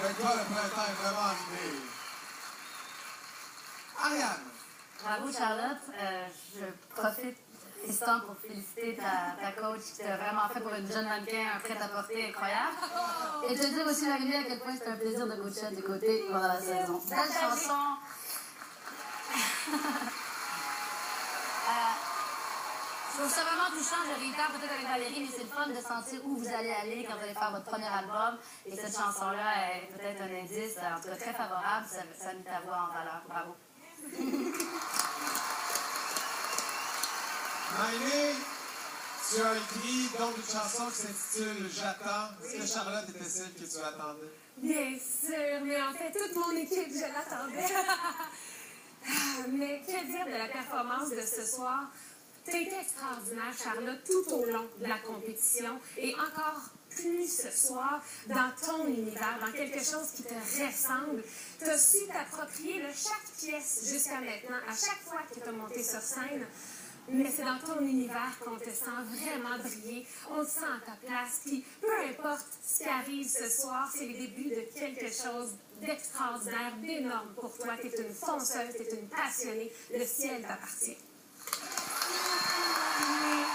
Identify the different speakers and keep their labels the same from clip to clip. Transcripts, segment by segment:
Speaker 1: Avec toi, le printemps est vraiment arrivé. Ariane.
Speaker 2: Bravo, Charlotte. Je profite, Tristan, pour féliciter ta coach qui t'a vraiment fait pour une jeune mannequin un prêt-à-porter incroyable. Et te dire aussi, Marie, à quel point c'était un plaisir de coacher à tes côtés pendant la saison. Belle chanson. Je trouve ça vraiment touchant. Je réitère peut-être avec Valérie, mais c'est le fun de sentir où vous allez aller quand vous allez faire votre premier album. Et cette chanson-là est peut-être un indice, en tout cas très favorable. Ça met ta voix en valeur. Bravo.
Speaker 1: Maïné, tu as écrit donc une chanson qui s'intitule J'attends. Est-ce que Charlotte était celle que tu attendais?
Speaker 3: Bien sûr, mais en fait, toute mon équipe, je l'attendais. Mais que dire de la performance de ce soir? Tu as été extraordinaire, Charlotte, tout au long de la compétition et encore plus ce soir dans ton univers, dans quelque chose qui te ressemble. Tu as su t'approprier chaque pièce jusqu'à maintenant, à chaque fois que tu as monté sur scène. Mais c'est dans ton univers qu'on te sent vraiment briller. On te sent à ta place. Puis peu importe ce qui arrive ce soir, c'est le début de quelque chose d'extraordinaire, d'énorme pour toi. Tu es une fonceuse, tu es une passionnée. Le ciel t'appartient.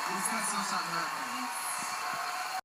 Speaker 1: Félicitations, Charlotte.